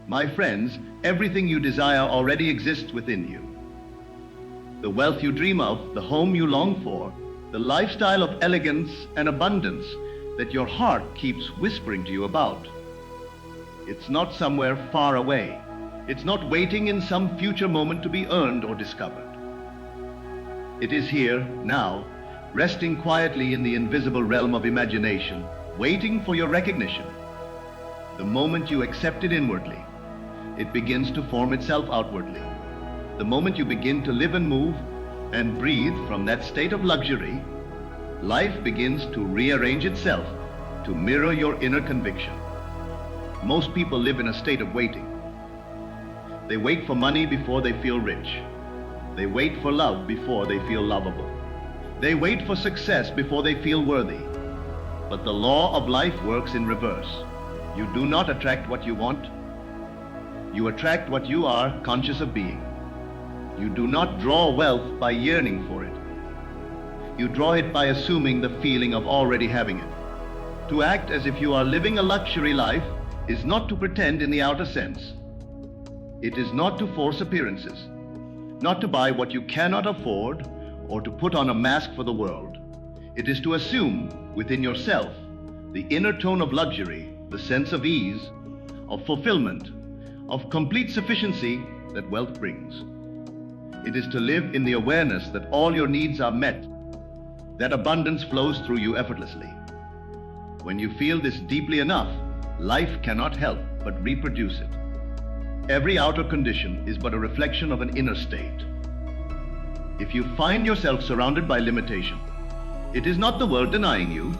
My friends, everything you desire already exists within you. The wealth you dream of, the home you long for, the lifestyle of elegance and abundance that your heart keeps whispering to you about. It's not somewhere far away. It's not waiting in some future moment to be earned or discovered. It is here, now, resting quietly in the invisible realm of imagination, waiting for your recognition. The moment you accept it inwardly, it begins to form itself outwardly. The moment you begin to live and move and breathe from that state of luxury, life begins to rearrange itself to mirror your inner conviction. Most people live in a state of waiting. They wait for money before they feel rich. They wait for love before they feel lovable. They wait for success before they feel worthy. But the law of life works in reverse. You do not attract what you want. You attract what you are conscious of being. You do not draw wealth by yearning for it. You draw it by assuming the feeling of already having it. To act as if you are living a luxury life is not to pretend in the outer sense. It is not to force appearances, not to buy what you cannot afford or to put on a mask for the world. It is to assume within yourself the inner tone of luxury, the sense of ease, of fulfillment, of complete sufficiency that wealth brings. It is to live in the awareness that all your needs are met, that abundance flows through you effortlessly. When you feel this deeply enough, life cannot help but reproduce it. Every outer condition is but a reflection of an inner state. If you find yourself surrounded by limitation, it is not the world denying you.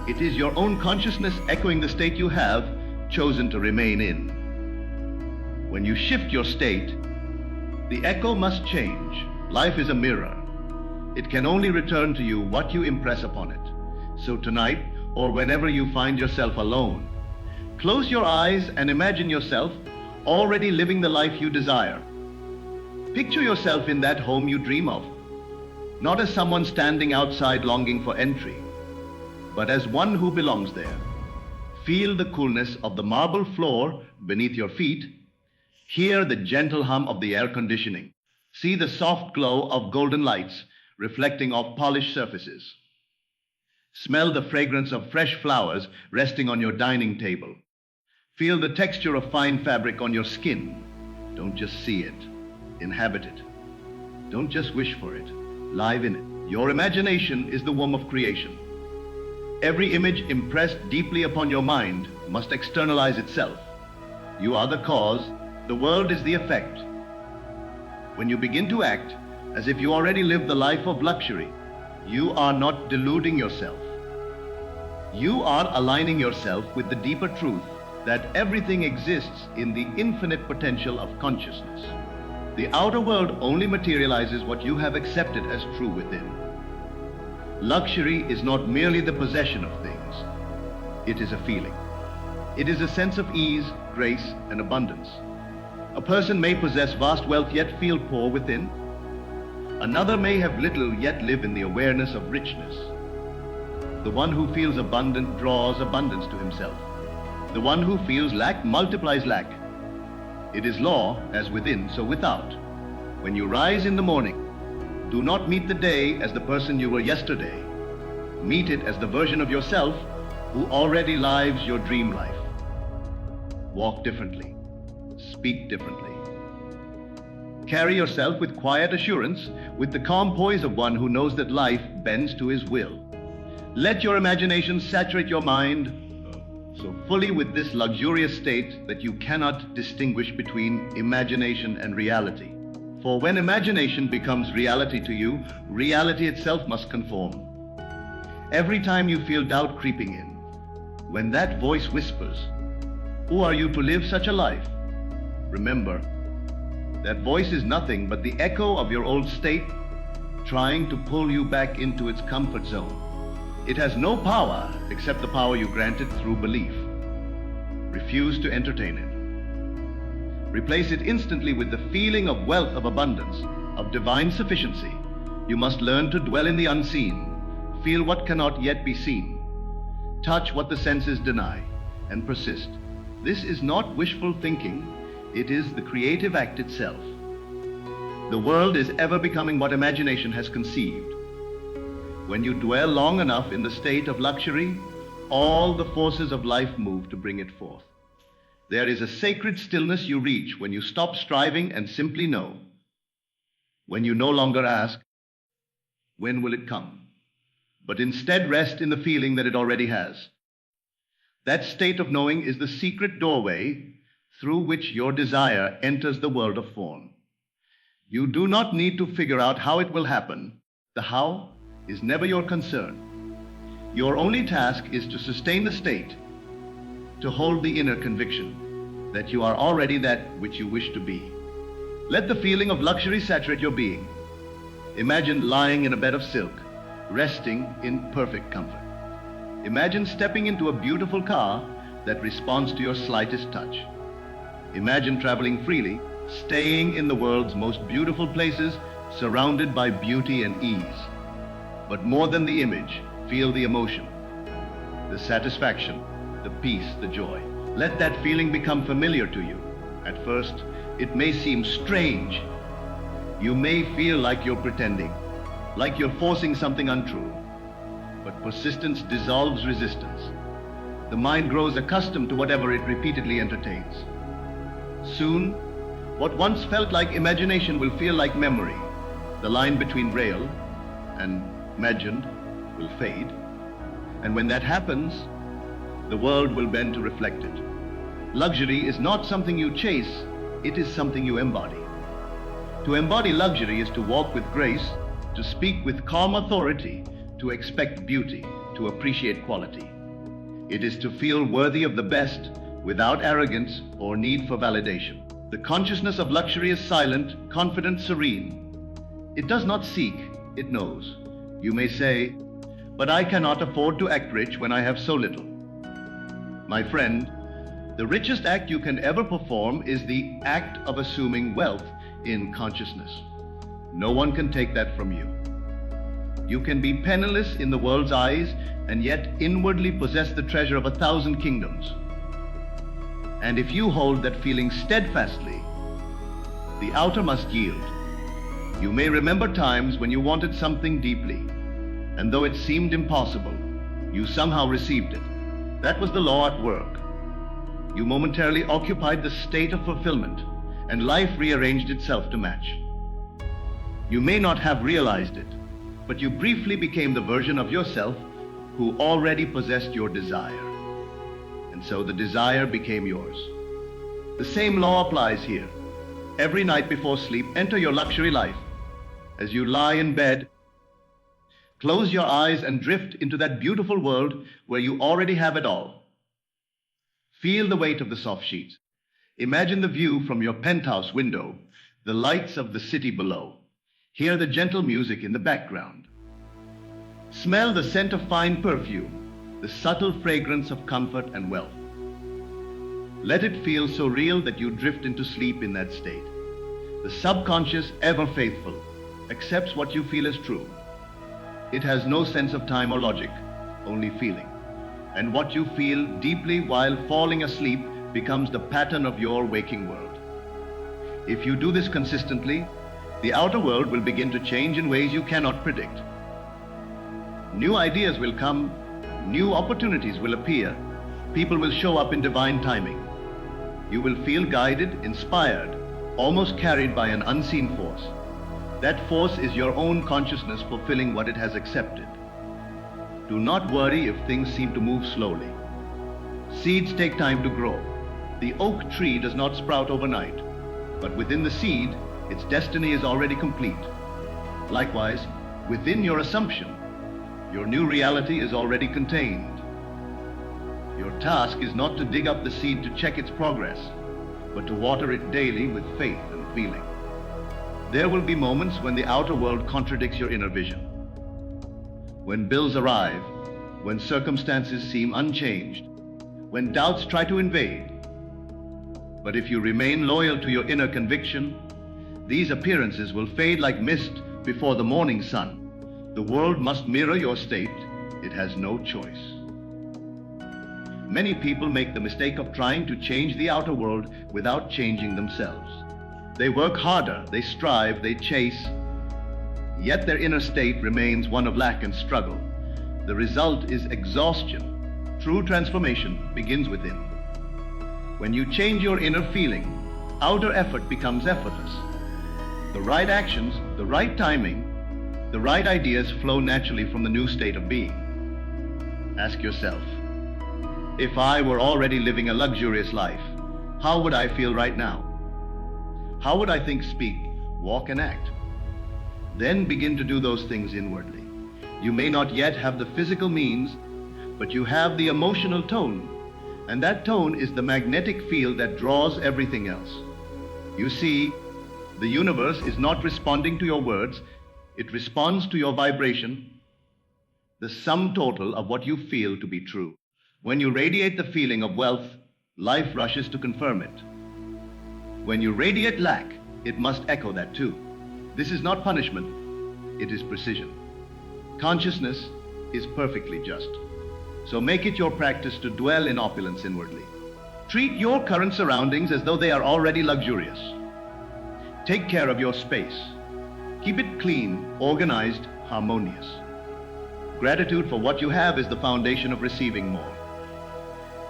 It is your own consciousness echoing the state you have chosen to remain in. When you shift your state, the echo must change. Life is a mirror. It can only return to you what you impress upon it. So tonight, or whenever you find yourself alone, close your eyes and imagine yourself already living the life you desire. Picture yourself in that home you dream of, not as someone standing outside longing for entry, but as one who belongs there. Feel the coolness of the marble floor beneath your feet. Hear the gentle hum of the air conditioning. See the soft glow of golden lights reflecting off polished surfaces. Smell the fragrance of fresh flowers resting on your dining table. Feel the texture of fine fabric on your skin. Don't just see it, inhabit it. Don't just wish for it, live in it. Your imagination is the womb of creation. Every image impressed deeply upon your mind must externalize itself. You are the cause, the world is the effect. When you begin to act as if you already live the life of luxury, you are not deluding yourself. You are aligning yourself with the deeper truth that everything exists in the infinite potential of consciousness. The outer world only materializes what you have accepted as true within. Luxury is not merely the possession of things. It is a feeling. It is a sense of ease, grace, and abundance. A person may possess vast wealth yet feel poor within. Another may have little yet live in the awareness of richness. The one who feels abundant draws abundance to himself. The one who feels lack multiplies lack. It is law, as within, so without. When you rise in the morning, do not meet the day as the person you were yesterday. Meet it as the version of yourself who already lives your dream life. Walk differently. Speak differently. Carry yourself with quiet assurance, with the calm poise of one who knows that life bends to his will. Let your imagination saturate your mind so fully with this luxurious state that you cannot distinguish between imagination and reality. For when imagination becomes reality to you, reality itself must conform. Every time you feel doubt creeping in, when that voice whispers, "Who are you to live such a life?" remember, that voice is nothing but the echo of your old state trying to pull you back into its comfort zone. It has no power except the power you grant it through belief. Refuse to entertain it. Replace it instantly with the feeling of wealth, of abundance, of divine sufficiency. You must learn to dwell in the unseen, feel what cannot yet be seen, touch what the senses deny, and persist. This is not wishful thinking, it is the creative act itself. The world is ever becoming what imagination has conceived. When you dwell long enough in the state of luxury, all the forces of life move to bring it forth. There is a sacred stillness you reach when you stop striving and simply know. When you no longer ask, when will it come? But instead rest in the feeling that it already has. That state of knowing is the secret doorway through which your desire enters the world of form. You do not need to figure out how it will happen. The how is never your concern. Your only task is to sustain the state, to hold the inner conviction that you are already that which you wish to be. Let the feeling of luxury saturate your being. Imagine lying in a bed of silk, resting in perfect comfort. Imagine stepping into a beautiful car that responds to your slightest touch. Imagine traveling freely, staying in the world's most beautiful places, surrounded by beauty and ease. But more than the image, feel the emotion, the satisfaction, the peace, the joy. Let that feeling become familiar to you. At first, it may seem strange. You may feel like you're pretending, like you're forcing something untrue. But persistence dissolves resistance. The mind grows accustomed to whatever it repeatedly entertains. Soon, what once felt like imagination will feel like memory. The line between real and imagined will fade. And when that happens, the world will bend to reflect it. Luxury is not something you chase, it is something you embody. To embody luxury is to walk with grace, to speak with calm authority, to expect beauty, to appreciate quality. It is to feel worthy of the best without arrogance or need for validation. The consciousness of luxury is silent, confident, serene. It does not seek, it knows. You may say, but I cannot afford to act rich when I have so little. My friend, the richest act you can ever perform is the act of assuming wealth in consciousness. No one can take that from you. You can be penniless in the world's eyes and yet inwardly possess the treasure of 1,000 kingdoms. And if you hold that feeling steadfastly, the outer must yield. You may remember times when you wanted something deeply, and though it seemed impossible, you somehow received it. That was the law at work. You momentarily occupied the state of fulfillment, and life rearranged itself to match. You may not have realized it, but you briefly became the version of yourself who already possessed your desire. And so the desire became yours. The same law applies here. Every night before sleep, enter your luxury life. As you lie in bed, close your eyes and drift into that beautiful world where you already have it all. Feel the weight of the soft sheets. Imagine the view from your penthouse window, the lights of the city below. Hear the gentle music in the background. Smell the scent of fine perfume, the subtle fragrance of comfort and wealth. Let it feel so real that you drift into sleep in that state. The subconscious, ever faithful, accepts what you feel as true. It has no sense of time or logic, only feeling. And what you feel deeply while falling asleep becomes the pattern of your waking world. If you do this consistently, the outer world will begin to change in ways you cannot predict. New ideas will come, new opportunities will appear, people will show up in divine timing. You will feel guided, inspired, almost carried by an unseen force. That force is your own consciousness fulfilling what it has accepted. Do not worry if things seem to move slowly. Seeds take time to grow. The oak tree does not sprout overnight, but within the seed, its destiny is already complete. Likewise, within your assumption, your new reality is already contained. Your task is not to dig up the seed to check its progress, but to water it daily with faith and feeling. There will be moments when the outer world contradicts your inner vision. When bills arrive, when circumstances seem unchanged, when doubts try to invade. But if you remain loyal to your inner conviction, these appearances will fade like mist before the morning sun. The world must mirror your state. It has no choice. Many people make the mistake of trying to change the outer world without changing themselves. They work harder, they strive, they chase, yet their inner state remains one of lack and struggle. The result is exhaustion. True transformation begins within. When you change your inner feeling, outer effort becomes effortless. The right actions, the right timing, the right ideas flow naturally from the new state of being. Ask yourself, if I were already living a luxurious life, how would I feel right now? How would I think, speak, walk, and act? Then begin to do those things inwardly. You may not yet have the physical means, but you have the emotional tone, and that tone is the magnetic field that draws everything else. You see, the universe is not responding to your words, it responds to your vibration, the sum total of what you feel to be true. When you radiate the feeling of wealth, life rushes to confirm it. When you radiate lack, it must echo that too. This is not punishment, it is precision. Consciousness is perfectly just. So make it your practice to dwell in opulence inwardly. Treat your current surroundings as though they are already luxurious. Take care of your space. Keep it clean, organized, harmonious. Gratitude for what you have is the foundation of receiving more.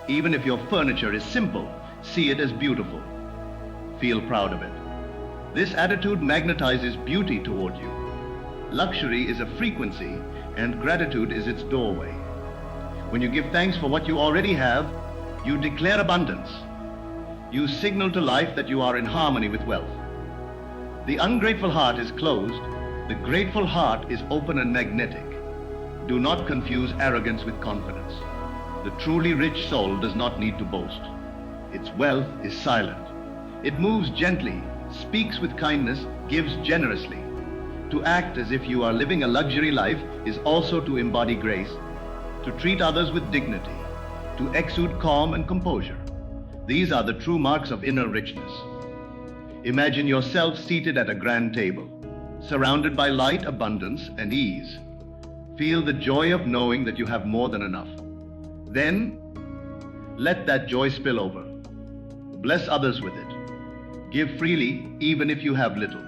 Even if your furniture is simple, see it as beautiful. Feel proud of it. This attitude magnetizes beauty toward you. Luxury is a frequency, and gratitude is its doorway. When you give thanks for what you already have, you declare abundance. You signal to life that you are in harmony with wealth. The ungrateful heart is closed. The grateful heart is open and magnetic. Do not confuse arrogance with confidence. The truly rich soul does not need to boast. Its wealth is silent. It moves gently, speaks with kindness, gives generously. To act as if you are living a luxury life is also to embody grace, to treat others with dignity, to exude calm and composure. These are the true marks of inner richness. Imagine yourself seated at a grand table, surrounded by light, abundance, and ease. Feel the joy of knowing that you have more than enough. Then, let that joy spill over. Bless others with it. Give freely, even if you have little.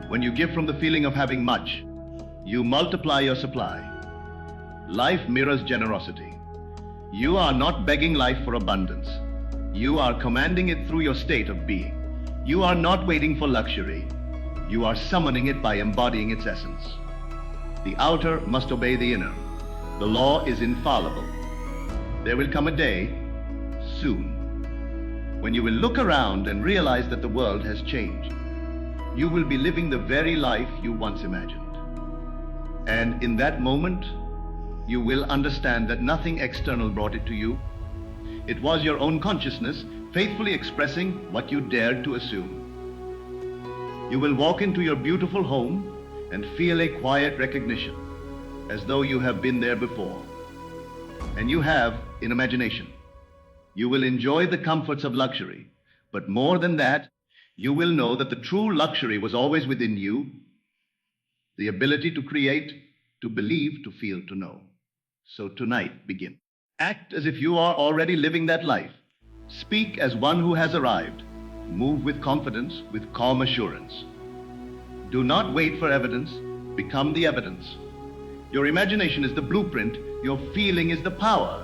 When you give from the feeling of having much, you multiply your supply. Life mirrors generosity. You are not begging life for abundance. You are commanding it through your state of being. You are not waiting for luxury. You are summoning it by embodying its essence. The outer must obey the inner. The law is infallible. There will come a day, soon, when you will look around and realize that the world has changed. You will be living the very life you once imagined. And in that moment, you will understand that nothing external brought it to you. It was your own consciousness faithfully expressing what you dared to assume. You will walk into your beautiful home and feel a quiet recognition, as though you have been there before. And you have in imagination. You will enjoy the comforts of luxury, but more than that, you will know that the true luxury was always within you, the ability to create, to believe, to feel, to know. So tonight, begin. Act as if you are already living that life. Speak as one who has arrived. Move with confidence, with calm assurance. Do not wait for evidence. Become the evidence. Your imagination is the blueprint, your feeling is the power,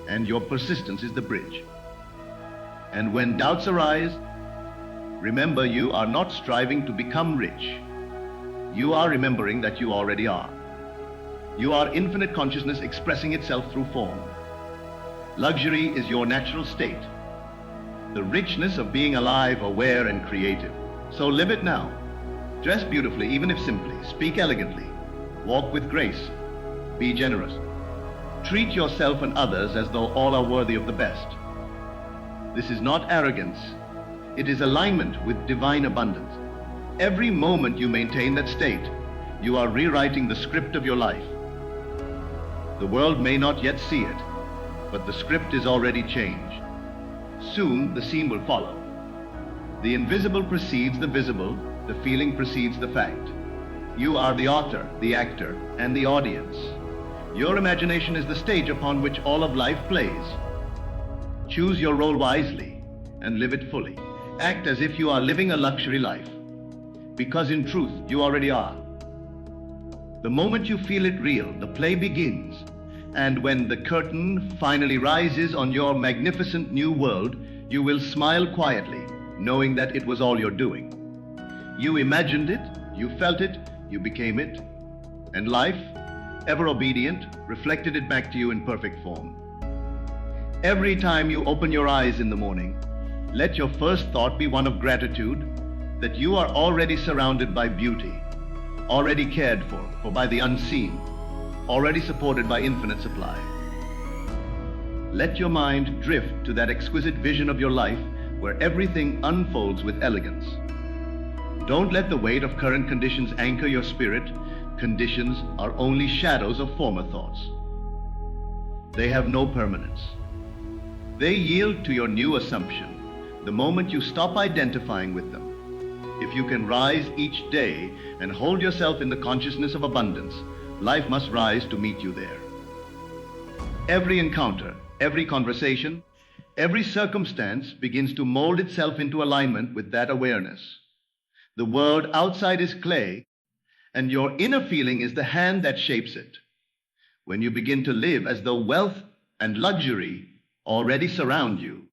and your persistence is the bridge. And when doubts arise, remember you are not striving to become rich. You are remembering that you already are. You are infinite consciousness expressing itself through form. Luxury is your natural state, the richness of being alive, aware, and creative. So live it now. Dress beautifully, even if simply. Speak elegantly. Walk with grace. Be generous. Treat yourself and others as though all are worthy of the best. This is not arrogance. It is alignment with divine abundance. Every moment you maintain that state, you are rewriting the script of your life. The world may not yet see it, but the script is already changed. Soon the scene will follow. The invisible precedes the visible, the feeling precedes the fact. You are the author, the actor, and the audience. Your imagination is the stage upon which all of life plays. Choose your role wisely and live it fully. Act as if you are living a luxury life, because in truth, you already are. The moment you feel it real, the play begins. And when the curtain finally rises on your magnificent new world, you will smile quietly, knowing that it was all your doing. You imagined it, you felt it, you became it. And life, ever obedient, reflected it back to you in perfect form. Every time you open your eyes in the morning, let your first thought be one of gratitude that you are already surrounded by beauty, already cared for by the unseen, already supported by infinite supply. Let your mind drift to that exquisite vision of your life where everything unfolds with elegance. Don't let the weight of current conditions anchor your spirit. Conditions are only shadows of former thoughts. They have no permanence. They yield to your new assumption the moment you stop identifying with them. If you can rise each day and hold yourself in the consciousness of abundance, life must rise to meet you there. Every encounter, every conversation, every circumstance begins to mold itself into alignment with that awareness. The world outside is clay, and your inner feeling is the hand that shapes it. When you begin to live as though wealth and luxury already surround you,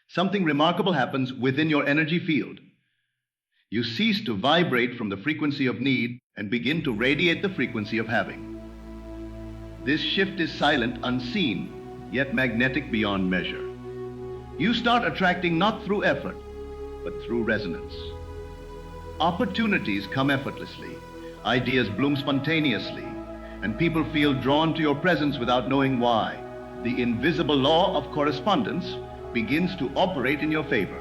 something remarkable happens within your energy field. You cease to vibrate from the frequency of need and begin to radiate the frequency of having. This shift is silent, unseen, yet magnetic beyond measure. You start attracting not through effort, but through resonance. Opportunities come effortlessly, ideas bloom spontaneously, and people feel drawn to your presence without knowing why. The invisible law of correspondence begins to operate in your favor.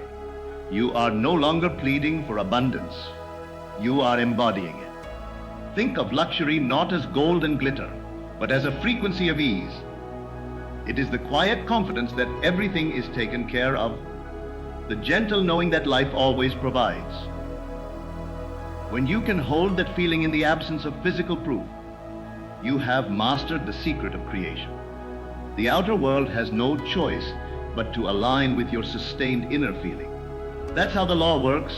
You are no longer pleading for abundance. You are embodying it. Think of luxury not as gold and glitter, but as a frequency of ease. It is the quiet confidence that everything is taken care of, the gentle knowing that life always provides. When you can hold that feeling in the absence of physical proof, you have mastered the secret of creation. The outer world has no choice but to align with your sustained inner feeling. That's how the law works.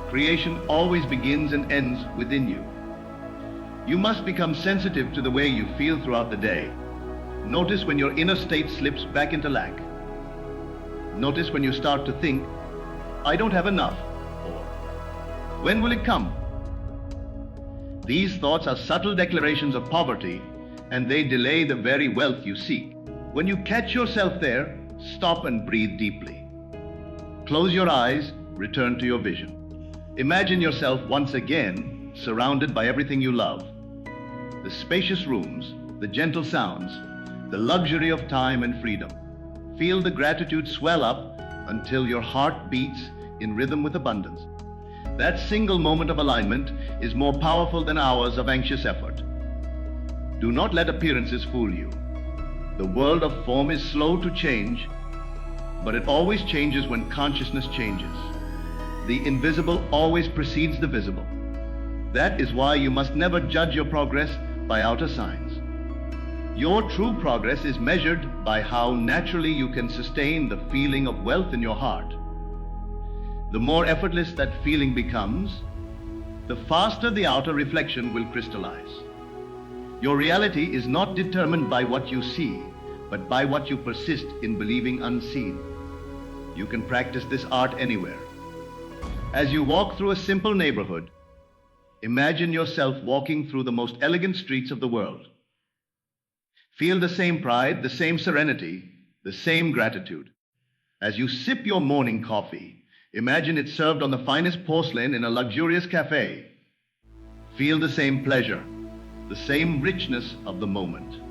Creation always begins and ends within you. You must become sensitive to the way you feel throughout the day. Notice when your inner state slips back into lack. Notice when you start to think, I don't have enough, or when will it come? These thoughts are subtle declarations of poverty, and they delay the very wealth you seek. When you catch yourself there, stop and breathe deeply. Close your eyes, return to your vision. Imagine yourself once again surrounded by everything you love. The spacious rooms, the gentle sounds, the luxury of time and freedom. Feel the gratitude swell up until your heart beats in rhythm with abundance. That single moment of alignment is more powerful than hours of anxious effort. Do not let appearances fool you. The world of form is slow to change, but it always changes when consciousness changes. The invisible always precedes the visible. That is why you must never judge your progress by outer signs. Your true progress is measured by how naturally you can sustain the feeling of wealth in your heart. The more effortless that feeling becomes, the faster the outer reflection will crystallize. Your reality is not determined by what you see, but by what you persist in believing unseen. You can practice this art anywhere. As you walk through a simple neighborhood, imagine yourself walking through the most elegant streets of the world. Feel the same pride, the same serenity, the same gratitude. As you sip your morning coffee, imagine it served on the finest porcelain in a luxurious cafe. Feel the same pleasure, the same richness of the moment.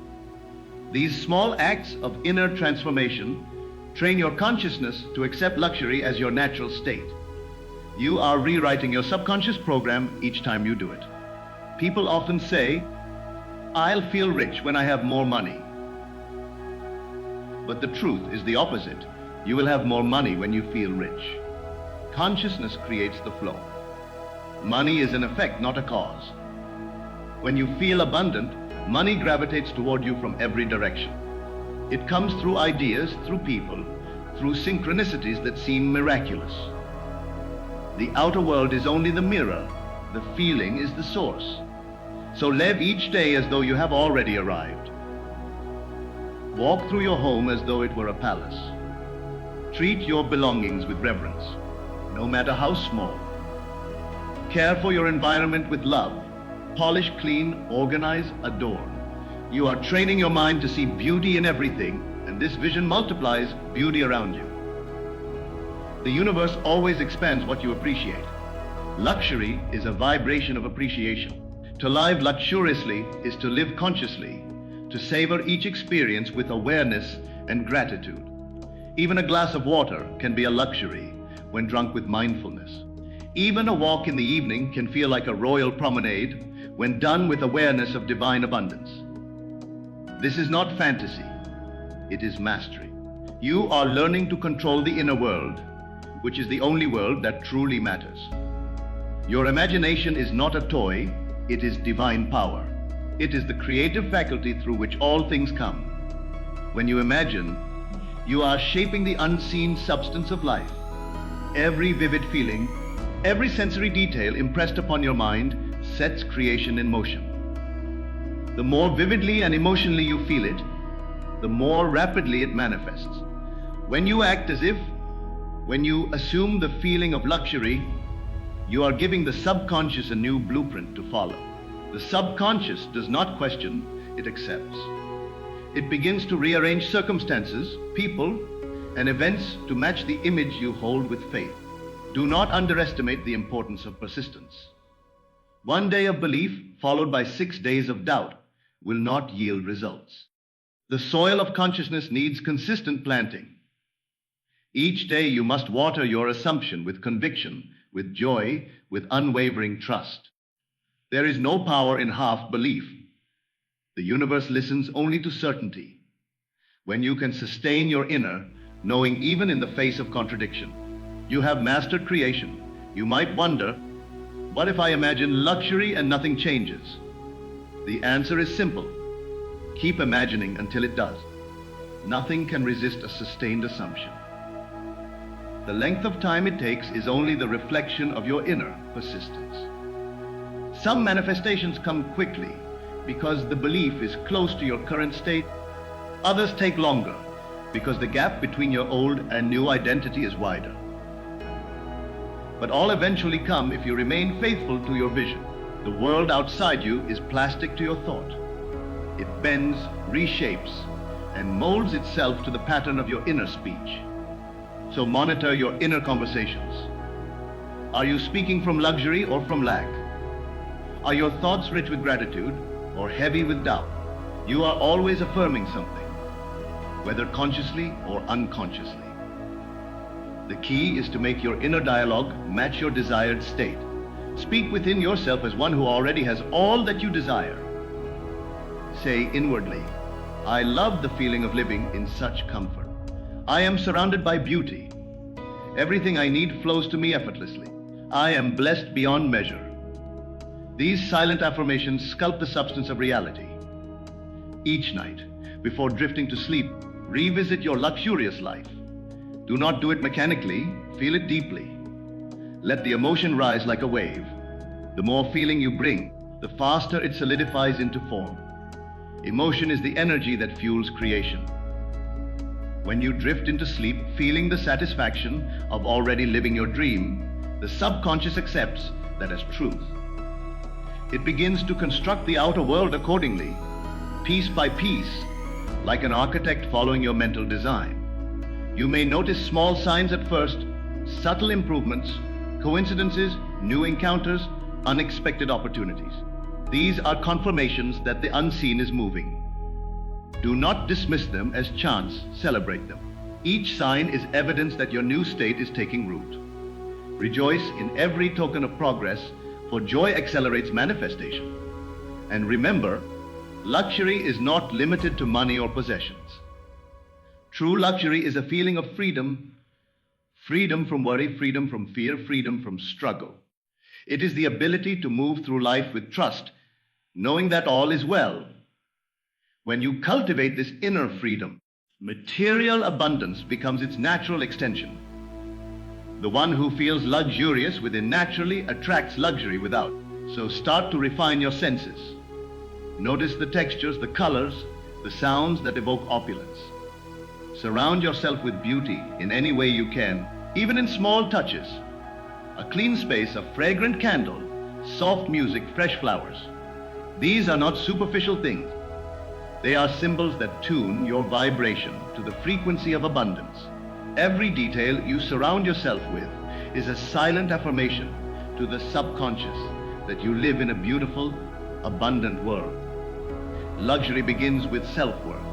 These small acts of inner transformation train your consciousness to accept luxury as your natural state. You are rewriting your subconscious program each time you do it. People often say, I'll feel rich when I have more money. But the truth is the opposite. You will have more money when you feel rich. Consciousness creates the flow. Money is an effect, not a cause. When you feel abundant, money gravitates toward you from every direction. It comes through ideas, through people, through synchronicities that seem miraculous. The outer world is only the mirror. The feeling is the source. So live each day as though you have already arrived. Walk through your home as though it were a palace. Treat your belongings with reverence, no matter how small. Care for your environment with love. Polish, clean, organize, adorn. You are training your mind to see beauty in everything, and this vision multiplies beauty around you. The universe always expands what you appreciate. Luxury is a vibration of appreciation. To live luxuriously is to live consciously, to savor each experience with awareness and gratitude. Even a glass of water can be a luxury when drunk with mindfulness. Even a walk in the evening can feel like a royal promenade when done with awareness of divine abundance. This is not fantasy, it is mastery. You are learning to control the inner world, which is the only world that truly matters. Your imagination is not a toy, it is divine power. It is the creative faculty through which all things come. When you imagine, you are shaping the unseen substance of life. Every vivid feeling, every sensory detail impressed upon your mind sets creation in motion. The more vividly and emotionally you feel it, the more rapidly it manifests. When you act as if, when you assume the feeling of luxury, you are giving the subconscious a new blueprint to follow. The subconscious does not question, it accepts. It begins to rearrange circumstances, people, and events to match the image you hold with faith. Do not underestimate the importance of persistence. One day of belief followed by 6 days of doubt will not yield results. The soil of consciousness needs consistent planting. Each day you must water your assumption with conviction, with joy, with unwavering trust. There is no power in half belief. The universe listens only to certainty. When you can sustain your inner, knowing even in the face of contradiction, you have mastered creation. You might wonder, what if I imagine luxury and nothing changes? The answer is simple. Keep imagining until it does. Nothing can resist a sustained assumption. The length of time it takes is only the reflection of your inner persistence. Some manifestations come quickly because the belief is close to your current state. Others take longer because the gap between your old and new identity is wider. But all eventually come if you remain faithful to your vision. The world outside you is plastic to your thought. It bends, reshapes, and molds itself to the pattern of your inner speech. So monitor your inner conversations. Are you speaking from luxury or from lack? Are your thoughts rich with gratitude or heavy with doubt? You are always affirming something, whether consciously or unconsciously. The key is to make your inner dialogue match your desired state. Speak within yourself as one who already has all that you desire. Say inwardly, I love the feeling of living in such comfort. I am surrounded by beauty. Everything I need flows to me effortlessly. I am blessed beyond measure. These silent affirmations sculpt the substance of reality. Each night, before drifting to sleep, revisit your luxurious life. Do not do it mechanically, feel it deeply. Let the emotion rise like a wave. The more feeling you bring, the faster it solidifies into form. Emotion is the energy that fuels creation. When you drift into sleep, feeling the satisfaction of already living your dream, the subconscious accepts that as truth. It begins to construct the outer world accordingly, piece by piece, like an architect following your mental design. You may notice small signs at first, subtle improvements, coincidences, new encounters, unexpected opportunities. These are confirmations that the unseen is moving. Do not dismiss them as chance, celebrate them. Each sign is evidence that your new state is taking root. Rejoice in every token of progress, for joy accelerates manifestation. And remember, luxury is not limited to money or possessions. True luxury is a feeling of freedom, freedom from worry, freedom from fear, freedom from struggle. It is the ability to move through life with trust, knowing that all is well. When you cultivate this inner freedom, Material abundance becomes its natural extension. The one who feels luxurious within naturally attracts luxury without. So start to refine your senses. Notice the textures, the colors, the sounds that evoke opulence. Surround yourself with beauty in any way you can, even in small touches. A clean space, a fragrant candle, soft music, fresh flowers. These are not superficial things. They are symbols that tune your vibration to the frequency of abundance. Every detail you surround yourself with is a silent affirmation to the subconscious that you live in a beautiful, abundant world. Luxury begins with self-worth.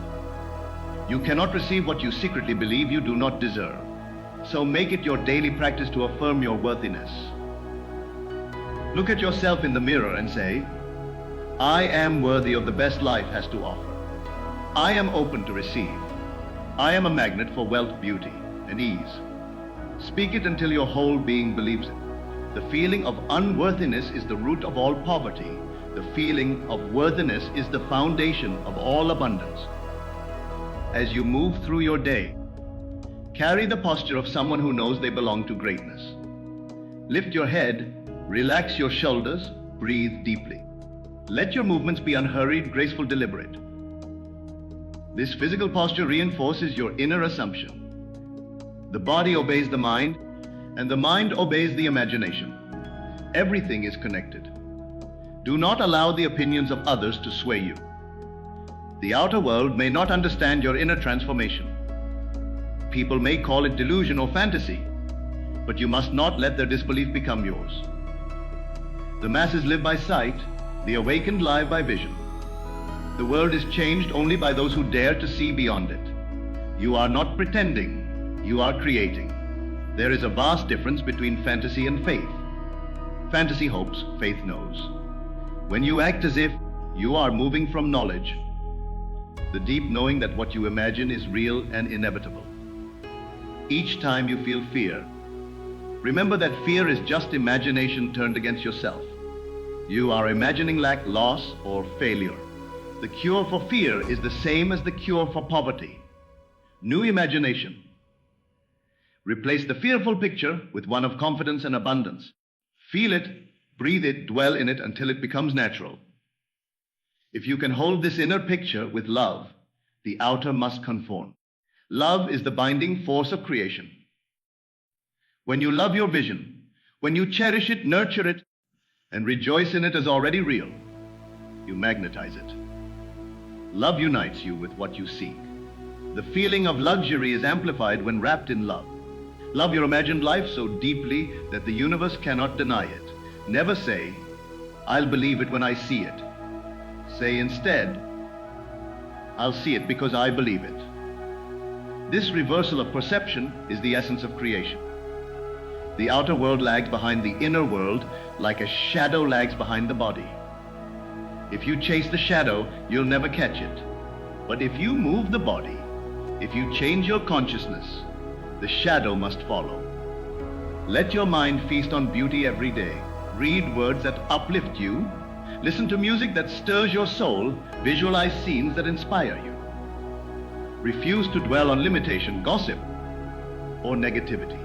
You cannot receive what you secretly believe you do not deserve. So make it your daily practice to affirm your worthiness. Look at yourself in the mirror and say, I am worthy of the best life has to offer. I am open to receive. I am a magnet for wealth, beauty, and ease. Speak it until your whole being believes it. The feeling of unworthiness is the root of all poverty. The feeling of worthiness is the foundation of all abundance. As you move through your day, carry the posture of someone who knows they belong to greatness. Lift your head, relax your shoulders, breathe deeply. Let your movements be unhurried, graceful, deliberate. This physical posture reinforces your inner assumption. The body obeys the mind, and the mind obeys the imagination. Everything is connected. Do not allow the opinions of others to sway you. The outer world may not understand your inner transformation. People may call it delusion or fantasy, but you must not let their disbelief become yours. The masses live by sight, the awakened live by vision. The world is changed only by those who dare to see beyond it. You are not pretending, you are creating. There is a vast difference between fantasy and faith. Fantasy hopes, faith knows. When you act as if you are moving from knowledge, the deep knowing that what you imagine is real and inevitable. Each time you feel fear, remember that fear is just imagination turned against yourself. You are imagining lack, loss, or failure. The cure for fear is the same as the cure for poverty. New imagination. Replace the fearful picture with one of confidence and abundance. Feel it, breathe it, dwell in it until it becomes natural. If you can hold this inner picture with love, the outer must conform. Love is the binding force of creation. When you love your vision, when you cherish it, nurture it, and rejoice in it as already real, you magnetize it. Love unites you with what you seek. The feeling of luxury is amplified when wrapped in love. Love your imagined life so deeply that the universe cannot deny it. Never say, I'll believe it when I see it. Say instead, I'll see it because I believe it. This reversal of perception is the essence of creation. The outer world lags behind the inner world like a shadow lags behind the body. If you chase the shadow, you'll never catch it. But if you move the body, if you change your consciousness, the shadow must follow. Let your mind feast on beauty every day. Read words that uplift you. Listen to music that stirs your soul. Visualize scenes that inspire you. Refuse to dwell on limitation, gossip, or negativity.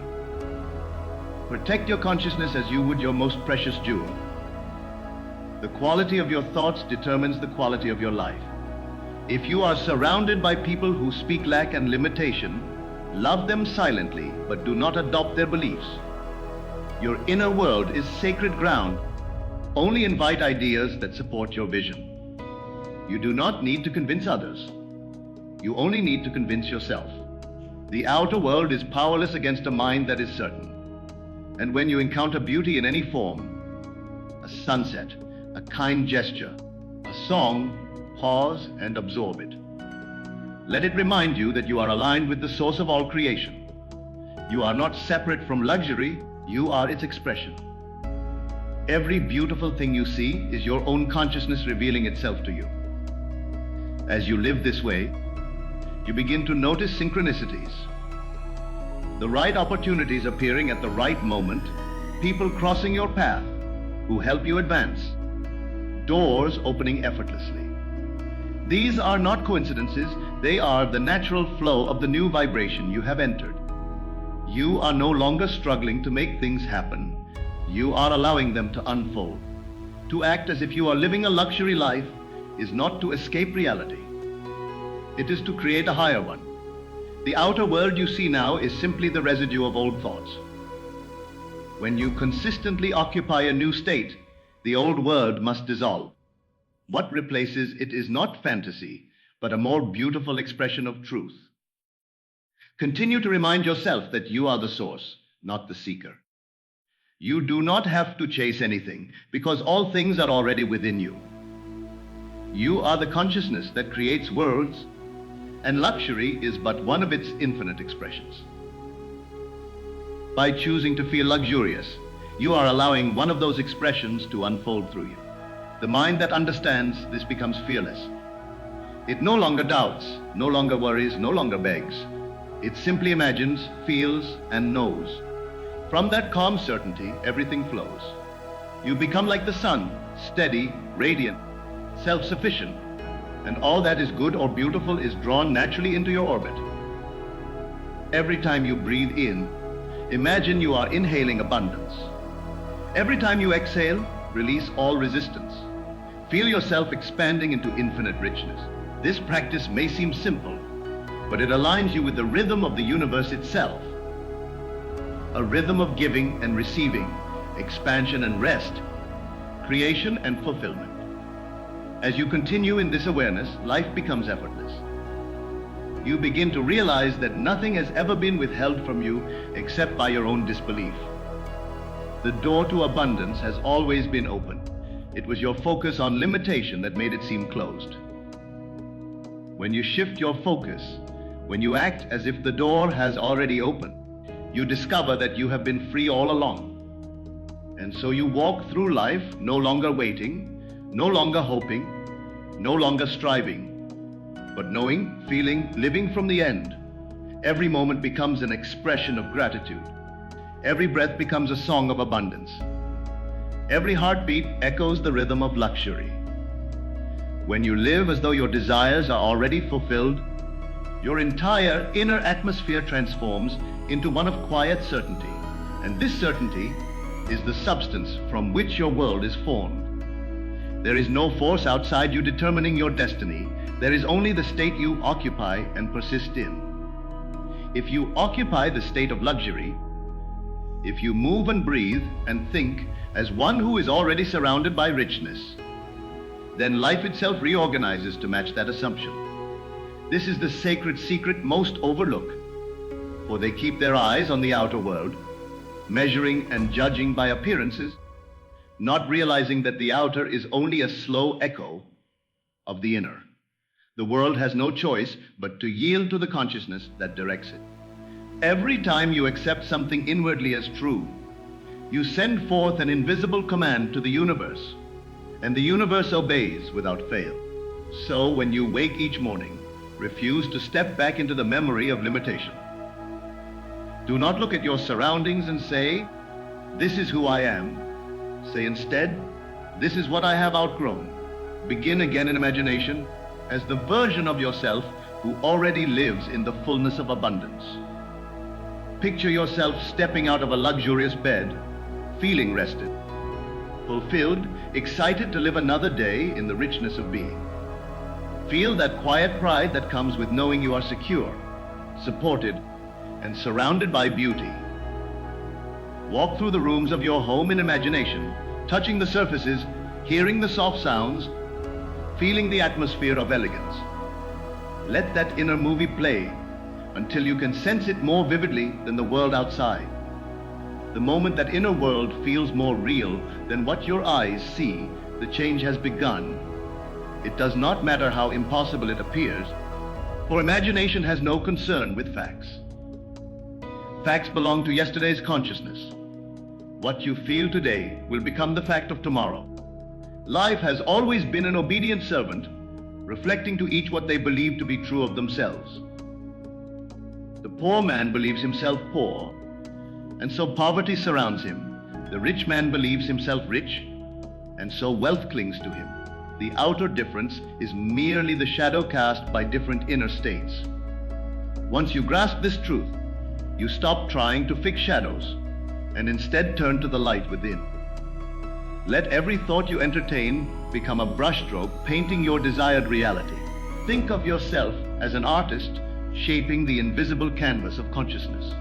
Protect your consciousness as you would your most precious jewel. The quality of your thoughts determines the quality of your life. If you are surrounded by people who speak lack and limitation, love them silently, but do not adopt their beliefs. Your inner world is sacred ground. Only invite ideas that support your vision. You do not need to convince others. You only need to convince yourself. The outer world is powerless against a mind that is certain. And when you encounter beauty in any form, a sunset, a kind gesture, a song, pause and absorb it. Let it remind you that you are aligned with the source of all creation. You are not separate from luxury, you are its expression. Every beautiful thing you see is your own consciousness revealing itself to you. As you live this way, you begin to notice synchronicities. The right opportunities appearing at the right moment, people crossing your path who help you advance, doors opening effortlessly. These are not coincidences, They are the natural flow of the new vibration you have entered. You are no longer struggling to make things happen. You are allowing them to unfold. To act as if you are living a luxury life is not to escape reality. It is to create a higher one. The outer world you see now is simply the residue of old thoughts. When you consistently occupy a new state, the old world must dissolve. What replaces it is not fantasy, but a more beautiful expression of truth. Continue to remind yourself that you are the source, not the seeker. You do not have to chase anything, because all things are already within you. You are the consciousness that creates worlds, and luxury is but one of its infinite expressions. By choosing to feel luxurious, you are allowing one of those expressions to unfold through you. The mind that understands this becomes fearless. It no longer doubts, no longer worries, no longer begs. It simply imagines, feels, and knows. From that calm certainty, everything flows. You become like the sun, steady, radiant, self-sufficient, and all that is good or beautiful is drawn naturally into your orbit. Every time you breathe in, imagine you are inhaling abundance. Every time you exhale, release all resistance. Feel yourself expanding into infinite richness. This practice may seem simple, but it aligns you with the rhythm of the universe itself. A rhythm of giving and receiving, expansion and rest, creation and fulfillment. As you continue in this awareness, life becomes effortless. You begin to realize that nothing has ever been withheld from you except by your own disbelief. The door to abundance has always been open. It was your focus on limitation that made it seem closed. When you shift your focus, when you act as if the door has already opened, you discover that you have been free all along. And so you walk through life no longer waiting, no longer hoping, no longer striving, but knowing, feeling, living from the end. Every moment becomes an expression of gratitude. Every breath becomes a song of abundance. Every heartbeat echoes the rhythm of luxury. When you live as though your desires are already fulfilled, your entire inner atmosphere transforms into one of quiet certainty. And this certainty is the substance from which your world is formed. There is no force outside you determining your destiny. There is only the state you occupy and persist in. If you occupy the state of luxury, if you move and breathe and think as one who is already surrounded by richness, then life itself reorganizes to match that assumption. This is the sacred secret most overlook, for they keep their eyes on the outer world, measuring and judging by appearances, not realizing that the outer is only a slow echo of the inner. The world has no choice but to yield to the consciousness that directs it. Every time you accept something inwardly as true, you send forth an invisible command to the universe, and the universe obeys without fail. So when you wake each morning, refuse to step back into the memory of limitation. Do not look at your surroundings and say, "This is who I am." Say instead, "This is what I have outgrown." Begin again in imagination as the version of yourself who already lives in the fullness of abundance. Picture yourself stepping out of a luxurious bed, feeling rested, fulfilled, excited to live another day in the richness of being. Feel that quiet pride that comes with knowing you are secure, supported, and surrounded by beauty. Walk through the rooms of your home in imagination, touching the surfaces, hearing the soft sounds, feeling the atmosphere of elegance. Let that inner movie play until you can sense it more vividly than the world outside. The moment that inner world feels more real than what your eyes see, the change has begun. It does not matter how impossible it appears, for imagination has no concern with facts. Facts belong to yesterday's consciousness. What you feel today will become the fact of tomorrow. Life has always been an obedient servant, reflecting to each what they believe to be true of themselves. The poor man believes himself poor, and so poverty surrounds him. The rich man believes himself rich, and so wealth clings to him. The outer difference is merely the shadow cast by different inner states. Once you grasp this truth, you stop trying to fix shadows and instead turn to the light within. Let every thought you entertain become a brushstroke painting your desired reality. Think of yourself as an artist shaping the invisible canvas of consciousness.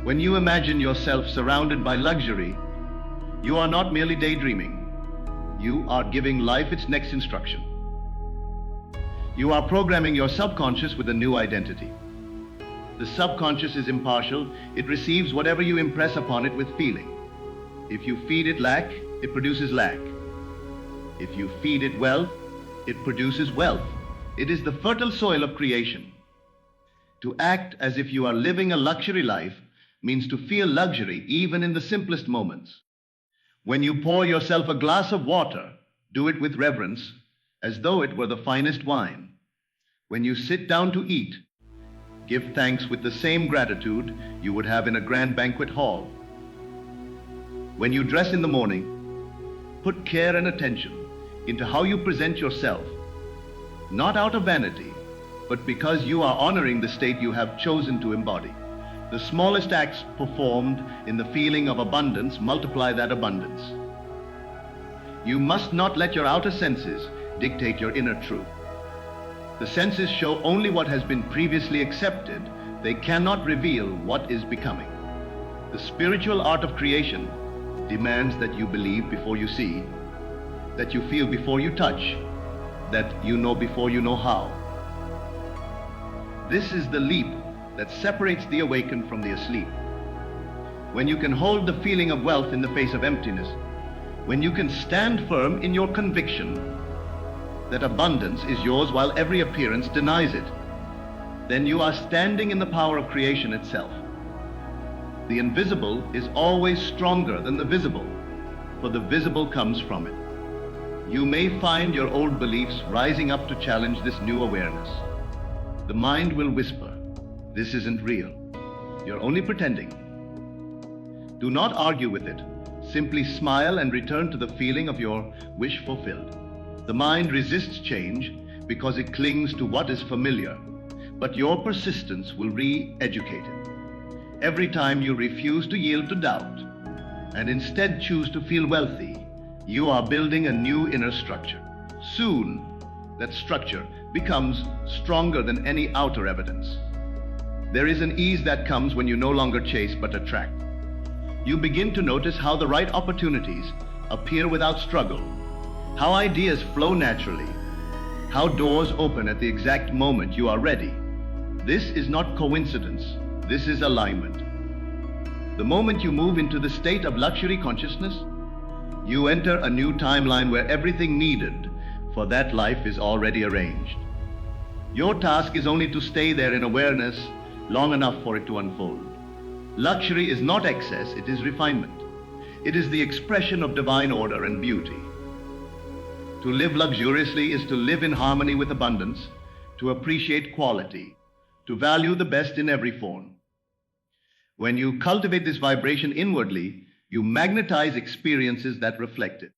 When you imagine yourself surrounded by luxury, you are not merely daydreaming. You are giving life its next instruction. You are programming your subconscious with a new identity. The subconscious is impartial. It receives whatever you impress upon it with feeling. If you feed it lack, it produces lack. If you feed it wealth, it produces wealth. It is the fertile soil of creation. To act as if you are living a luxury life means to feel luxury even in the simplest moments. When you pour yourself a glass of water, do it with reverence, as though it were the finest wine. When you sit down to eat, give thanks with the same gratitude you would have in a grand banquet hall. When you dress in the morning, put care and attention into how you present yourself, not out of vanity, but because you are honoring the state you have chosen to embody. The smallest acts performed in the feeling of abundance multiply that abundance. You must not let your outer senses dictate your inner truth. The senses show only what has been previously accepted. They cannot reveal what is becoming. The spiritual art of creation demands that you believe before you see, that you feel before you touch, that you know before you know how. This is the leap that separates the awakened from the asleep. When you can hold the feeling of wealth in the face of emptiness, when you can stand firm in your conviction that abundance is yours while every appearance denies it, then you are standing in the power of creation itself. The invisible is always stronger than the visible, for the visible comes from it. You may find your old beliefs rising up to challenge this new awareness. The mind will whisper, "This isn't real. You're only pretending." Do not argue with it. Simply smile and return to the feeling of your wish fulfilled. The mind resists change because it clings to what is familiar, but your persistence will re-educate it. Every time you refuse to yield to doubt and instead choose to feel wealthy, you are building a new inner structure. Soon, that structure becomes stronger than any outer evidence. There is an ease that comes when you no longer chase but attract. You begin to notice how the right opportunities appear without struggle, how ideas flow naturally, how doors open at the exact moment you are ready. This is not coincidence. This is alignment. The moment you move into the state of luxury consciousness, you enter a new timeline where everything needed for that life is already arranged. Your task is only to stay there in awareness long enough for it to unfold. Luxury is not excess, it is refinement. It is the expression of divine order and beauty. To live luxuriously is to live in harmony with abundance, to appreciate quality, to value the best in every form. When you cultivate this vibration inwardly, you magnetize experiences that reflect it.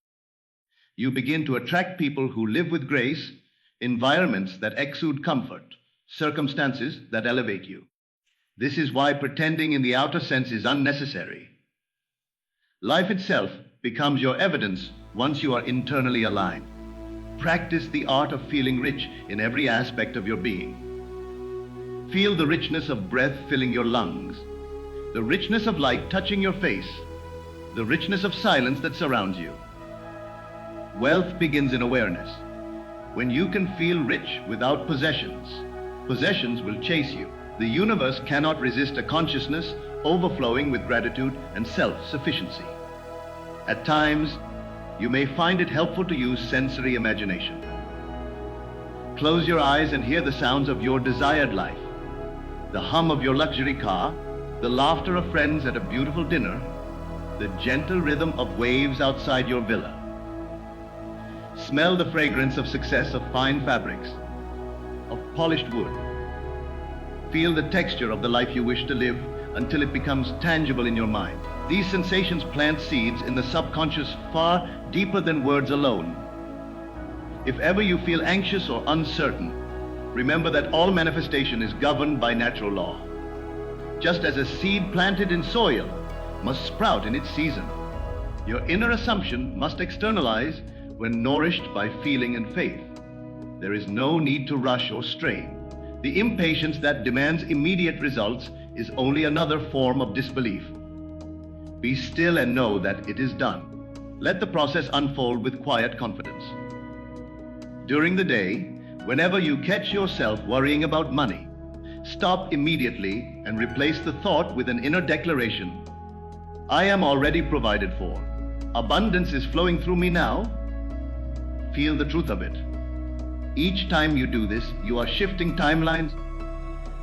You begin to attract people who live with grace, environments that exude comfort, circumstances that elevate you. This is why pretending in the outer sense is unnecessary. Life itself becomes your evidence once you are internally aligned. Practice the art of feeling rich in every aspect of your being. Feel the richness of breath filling your lungs, the richness of light touching your face, the richness of silence that surrounds you. Wealth begins in awareness. When you can feel rich without possessions, possessions will chase you. The universe cannot resist a consciousness overflowing with gratitude and self-sufficiency. At times, you may find it helpful to use sensory imagination. Close your eyes and hear the sounds of your desired life, the hum of your luxury car, the laughter of friends at a beautiful dinner, the gentle rhythm of waves outside your villa. Smell the fragrance of success of fine fabrics, of polished wood. Feel the texture of the life you wish to live until it becomes tangible in your mind. These sensations plant seeds in the subconscious far deeper than words alone. If ever you feel anxious or uncertain, remember that all manifestation is governed by natural law. Just as a seed planted in soil must sprout in its season, your inner assumption must externalize when nourished by feeling and faith. There is no need to rush or strain. The impatience that demands immediate results is only another form of disbelief. Be still and know that it is done. Let the process unfold with quiet confidence. During the day, whenever you catch yourself worrying about money, stop immediately and replace the thought with an inner declaration. I am already provided for. Abundance is flowing through me now. Feel the truth of it. Each time you do this, you are shifting timelines,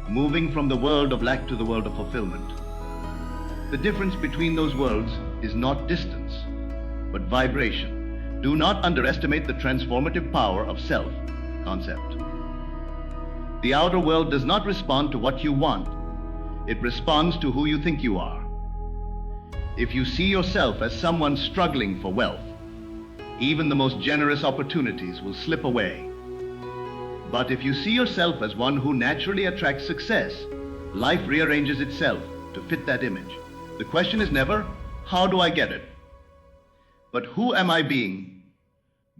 moving from the world of lack to the world of fulfillment. The difference between those worlds is not distance, but vibration. Do not underestimate the transformative power of self-concept. The outer world does not respond to what you want. It responds to who you think you are. If you see yourself as someone struggling for wealth, even the most generous opportunities will slip away. But if you see yourself as one who naturally attracts success, life rearranges itself to fit that image. The question is never, how do I get it? But who am I being?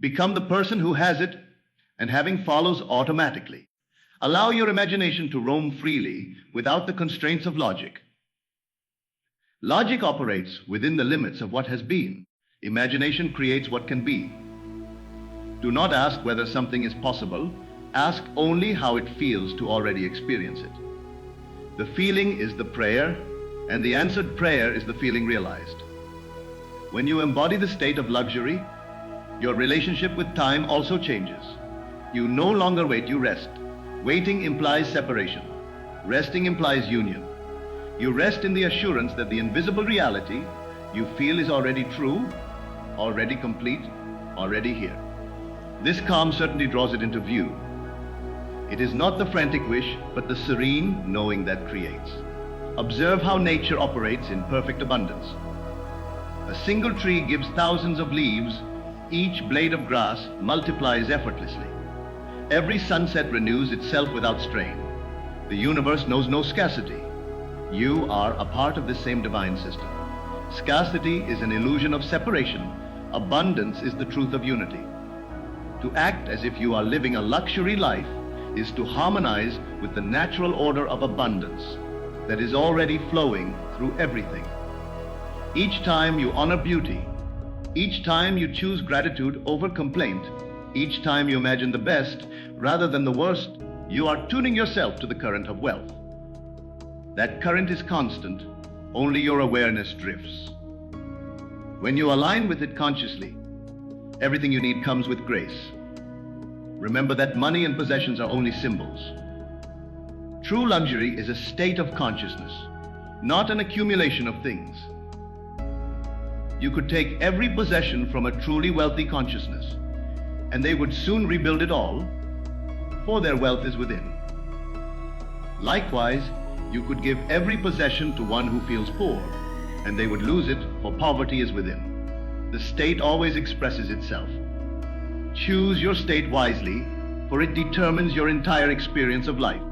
Become the person who has it, and having follows automatically. Allow your imagination to roam freely without the constraints of logic. Logic operates within the limits of what has been. Imagination creates what can be. Do not ask whether something is possible. Ask only how it feels to already experience it. The feeling is the prayer, and the answered prayer is the feeling realized. When you embody the state of luxury, your relationship with time also changes. You no longer wait, you rest. Waiting implies separation. Resting implies union. You rest in the assurance that the invisible reality you feel is already true, already complete, already here. This calm certainty draws it into view. It is not the frantic wish, but the serene knowing that creates. Observe how nature operates in perfect abundance. A single tree gives thousands of leaves. Each blade of grass multiplies effortlessly. Every sunset renews itself without strain. The universe knows no scarcity. You are a part of this same divine system. Scarcity is an illusion of separation. Abundance is the truth of unity. To act as if you are living a luxury life is to harmonize with the natural order of abundance that is already flowing through everything. Each time you honor beauty, each time you choose gratitude over complaint, each time you imagine the best rather than the worst, you are tuning yourself to the current of wealth. That current is constant, only your awareness drifts. When you align with it consciously, everything you need comes with grace. Remember that money and possessions are only symbols. True luxury is a state of consciousness, not an accumulation of things. You could take every possession from a truly wealthy consciousness, and they would soon rebuild it all, for their wealth is within. Likewise, you could give every possession to one who feels poor, and they would lose it, for poverty is within. The state always expresses itself. Choose your state wisely, for it determines your entire experience of life.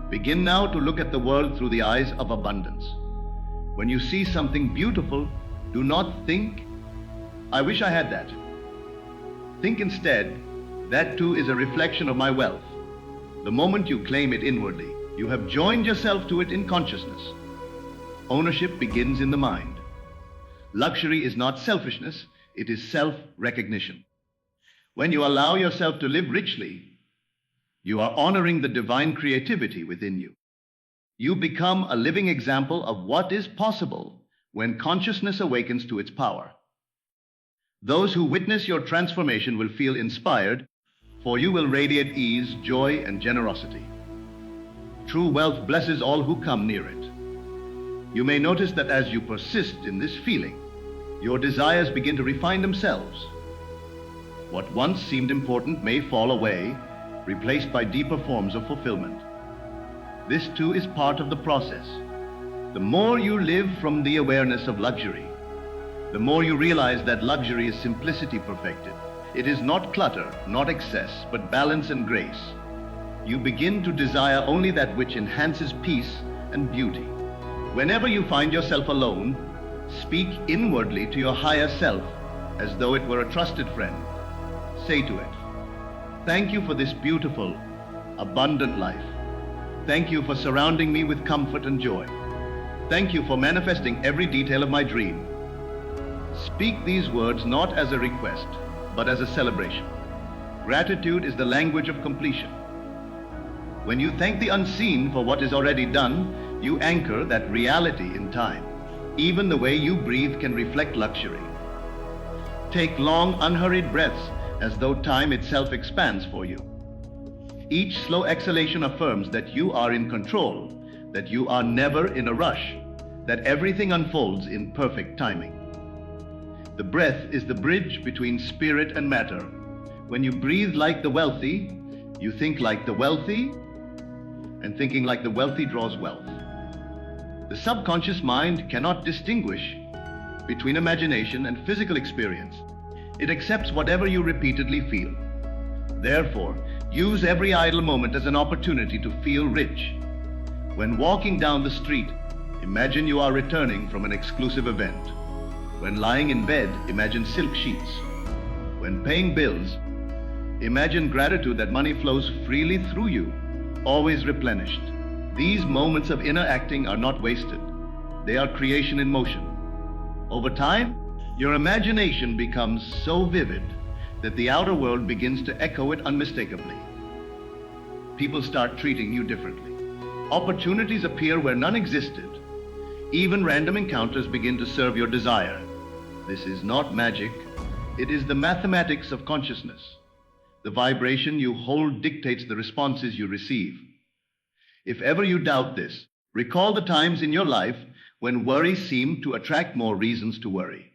Begin now to look at the world through the eyes of abundance. When you see something beautiful, do not think, I wish I had that. Think instead, that too is a reflection of my wealth. The moment you claim it inwardly, you have joined yourself to it in consciousness. Ownership begins in the mind. Luxury is not selfishness, it is self-recognition. When you allow yourself to live richly, you are honoring the divine creativity within you. You become a living example of what is possible when consciousness awakens to its power. Those who witness your transformation will feel inspired, for you will radiate ease, joy, and generosity. True wealth blesses all who come near it. You may notice that as you persist in this feeling, your desires begin to refine themselves. What once seemed important may fall away, replaced by deeper forms of fulfillment. This too is part of the process. The more you live from the awareness of luxury, the more you realize that luxury is simplicity perfected. It is not clutter, not excess, but balance and grace. You begin to desire only that which enhances peace and beauty. Whenever you find yourself alone, speak inwardly to your higher self as though it were a trusted friend. Say to it, "Thank you for this beautiful, abundant life. Thank you for surrounding me with comfort and joy. Thank you for manifesting every detail of my dream." Speak these words not as a request, but as a celebration. Gratitude is the language of completion. When you thank the unseen for what is already done, you anchor that reality in time. Even the way you breathe can reflect luxury. Take long, unhurried breaths as though time itself expands for you. Each slow exhalation affirms that you are in control, that you are never in a rush, that everything unfolds in perfect timing. The breath is the bridge between spirit and matter. When you breathe like the wealthy, you think like the wealthy, and thinking like the wealthy draws wealth. The subconscious mind cannot distinguish between imagination and physical experience. It accepts whatever you repeatedly feel. Therefore, use every idle moment as an opportunity to feel rich. When walking down the street, imagine you are returning from an exclusive event. When lying in bed, imagine silk sheets. When paying bills, imagine gratitude that money flows freely through you, always replenished. These moments of inner acting are not wasted. They are creation in motion. Over time, your imagination becomes so vivid that the outer world begins to echo it unmistakably. People start treating you differently. Opportunities appear where none existed. Even random encounters begin to serve your desire. This is not magic. It is the mathematics of consciousness. The vibration you hold dictates the responses you receive. If ever you doubt this, recall the times in your life when worry seemed to attract more reasons to worry.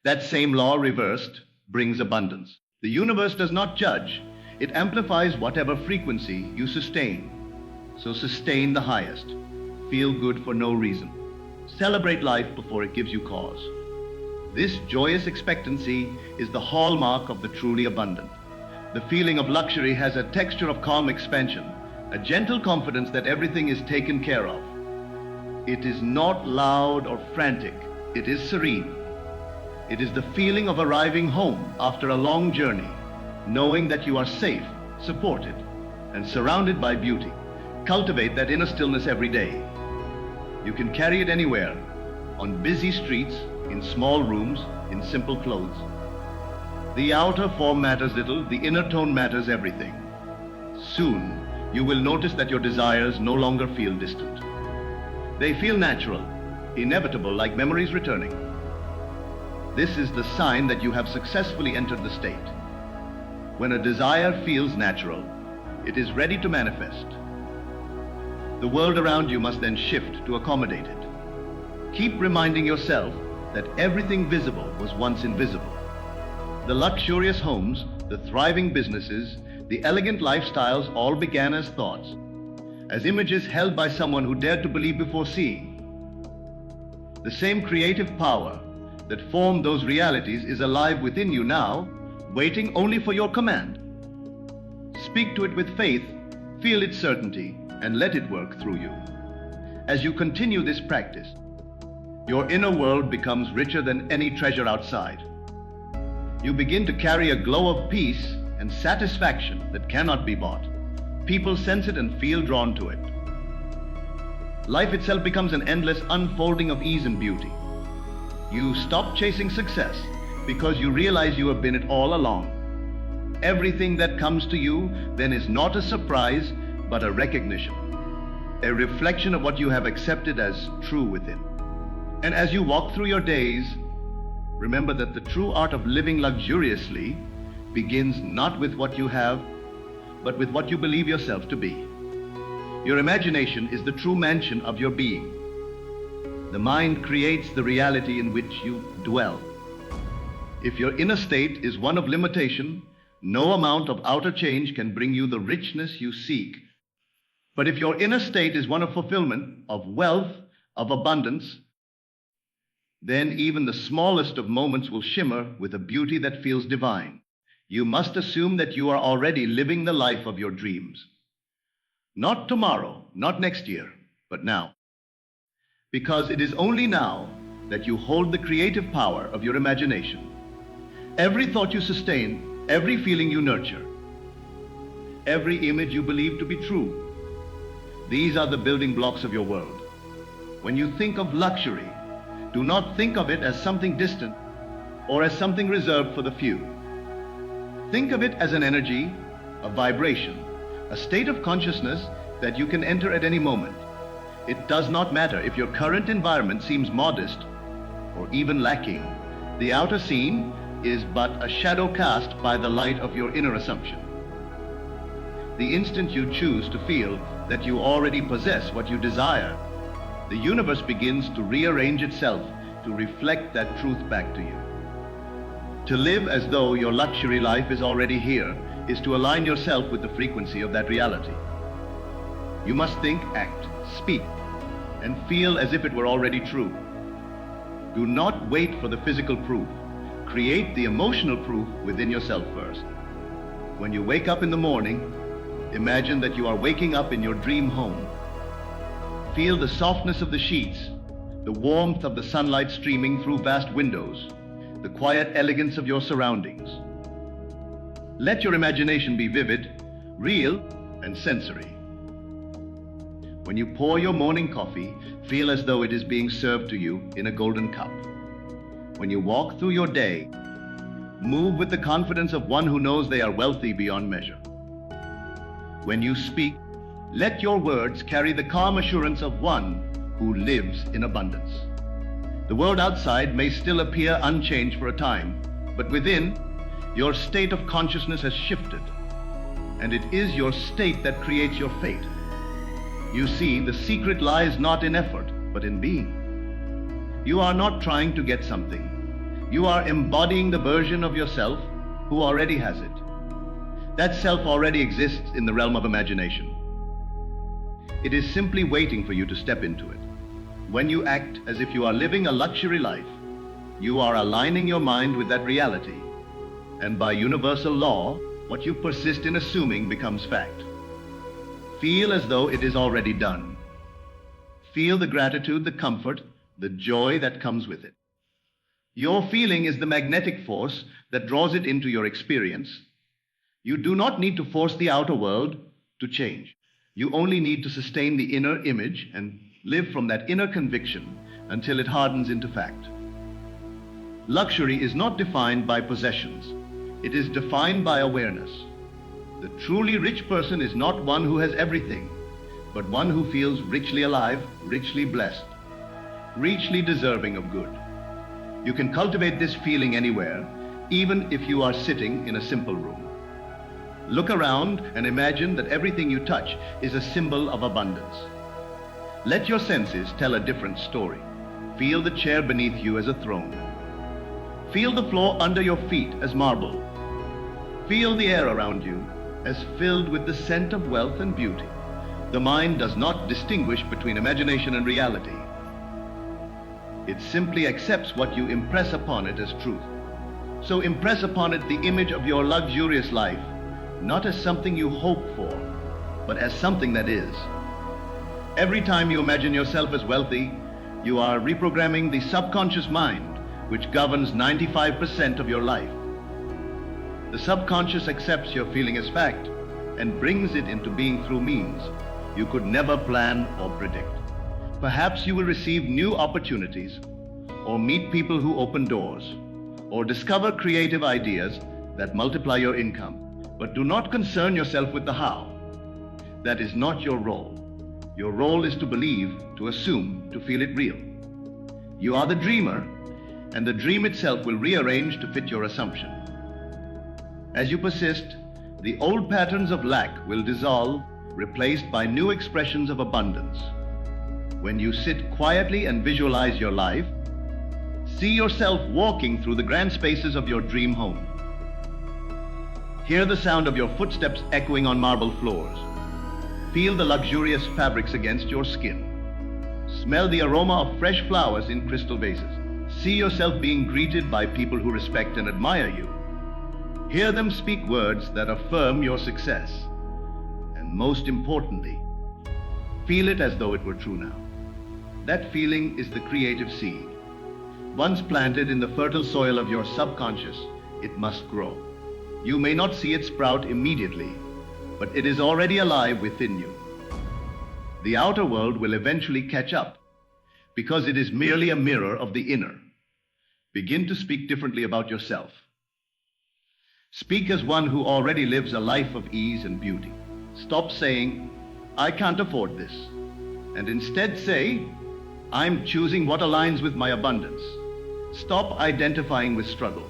That same law reversed brings abundance. The universe does not judge. It amplifies whatever frequency you sustain. So sustain the highest. Feel good for no reason. Celebrate life before it gives you cause. This joyous expectancy is the hallmark of the truly abundant. The feeling of luxury has a texture of calm expansion, a gentle confidence that everything is taken care of. It is not loud or frantic. It is serene. It is the feeling of arriving home after a long journey, knowing that you are safe, supported, and surrounded by beauty. Cultivate that inner stillness every day. You can carry it anywhere, on busy streets, in small rooms, in simple clothes. The outer form matters little, the inner tone matters everything. Soon, you will notice that your desires no longer feel distant. They feel natural, inevitable, like memories returning. This is the sign that you have successfully entered the state. When a desire feels natural, it is ready to manifest. The world around you must then shift to accommodate it. Keep reminding yourself that everything visible was once invisible. The luxurious homes, the thriving businesses, the elegant lifestyles all began as thoughts, as images held by someone who dared to believe before seeing. The same creative power that formed those realities is alive within you now, waiting only for your command. Speak to it with faith, feel its certainty, and let it work through you. As you continue this practice, your inner world becomes richer than any treasure outside. You begin to carry a glow of peace and satisfaction that cannot be bought. People sense it and feel drawn to it. Life itself becomes an endless unfolding of ease and beauty. You stop chasing success because you realize you have been it all along. Everything that comes to you then is not a surprise, but a recognition, a reflection of what you have accepted as true within. And as you walk through your days, remember that the true art of living luxuriously begins not with what you have, but with what you believe yourself to be. Your imagination is the true mansion of your being. The mind creates the reality in which you dwell. If your inner state is one of limitation, no amount of outer change can bring you the richness you seek. But if your inner state is one of fulfillment, of wealth, of abundance, Then even the smallest of moments will shimmer with a beauty that feels divine. You must assume that you are already living the life of your dreams. Not tomorrow, not next year, but now. Because it is only now that you hold the creative power of your imagination. Every thought you sustain, every feeling you nurture, every image you believe to be true, these are the building blocks of your world. When you think of luxury, do not think of it as something distant or as something reserved for the few. Think of it as an energy, a vibration, a state of consciousness that you can enter at any moment. It does not matter if your current environment seems modest or even lacking. The outer scene is but a shadow cast by the light of your inner assumption. The instant you choose to feel that you already possess what you desire, the universe begins to rearrange itself to reflect that truth back to you. To live as though your luxury life is already here is to align yourself with the frequency of that reality. You must think, act, speak, and feel as if it were already true. Do not wait for the physical proof. Create the emotional proof within yourself first. When you wake up in the morning, imagine that you are waking up in your dream home. Feel the softness of the sheets, the warmth of the sunlight streaming through vast windows, the quiet elegance of your surroundings. Let your imagination be vivid, real, and sensory. When you pour your morning coffee, feel as though it is being served to you in a golden cup. When you walk through your day, move with the confidence of one who knows they are wealthy beyond measure. When you speak, let your words carry the calm assurance of one who lives in abundance. The world outside may still appear unchanged for a time, but within, your state of consciousness has shifted, and it is your state that creates your fate. You see, the secret lies not in effort, but in being. You are not trying to get something. You are embodying the version of yourself who already has it. That self already exists in the realm of imagination. It is simply waiting for you to step into it. When you act as if you are living a luxury life, you are aligning your mind with that reality. And by universal law, what you persist in assuming becomes fact. Feel as though it is already done. Feel the gratitude, the comfort, the joy that comes with it. Your feeling is the magnetic force that draws it into your experience. You do not need to force the outer world to change. You only need to sustain the inner image and live from that inner conviction until it hardens into fact. Luxury is not defined by possessions. It is defined by awareness. The truly rich person is not one who has everything, but one who feels richly alive, richly blessed, richly deserving of good. You can cultivate this feeling anywhere, even if you are sitting in a simple room. Look around and imagine that everything you touch is a symbol of abundance. Let your senses tell a different story. Feel the chair beneath you as a throne. Feel the floor under your feet as marble. Feel the air around you as filled with the scent of wealth and beauty. The mind does not distinguish between imagination and reality. It simply accepts what you impress upon it as truth. So impress upon it the image of your luxurious life, not as something you hope for, but as something that is. Every time you imagine yourself as wealthy, you are reprogramming the subconscious mind, which governs 95% of your life. The subconscious accepts your feeling as fact and brings it into being through means you could never plan or predict. Perhaps you will receive new opportunities, or meet people who open doors, or discover creative ideas that multiply your income. But do not concern yourself with the how. That is not your role. Your role is to believe, to assume, to feel it real. You are the dreamer, and the dream itself will rearrange to fit your assumption. As you persist, the old patterns of lack will dissolve, replaced by new expressions of abundance. When you sit quietly and visualize your life, see yourself walking through the grand spaces of your dream home. Hear the sound of your footsteps echoing on marble floors. Feel the luxurious fabrics against your skin. Smell the aroma of fresh flowers in crystal vases. See yourself being greeted by people who respect and admire you. Hear them speak words that affirm your success. And most importantly, feel it as though it were true now. That feeling is the creative seed. Once planted in the fertile soil of your subconscious, it must grow. You may not see it sprout immediately, but it is already alive within you. The outer world will eventually catch up, because it is merely a mirror of the inner. Begin to speak differently about yourself. Speak as one who already lives a life of ease and beauty. Stop saying, "I can't afford this," and instead say, "I'm choosing what aligns with my abundance." Stop identifying with struggle.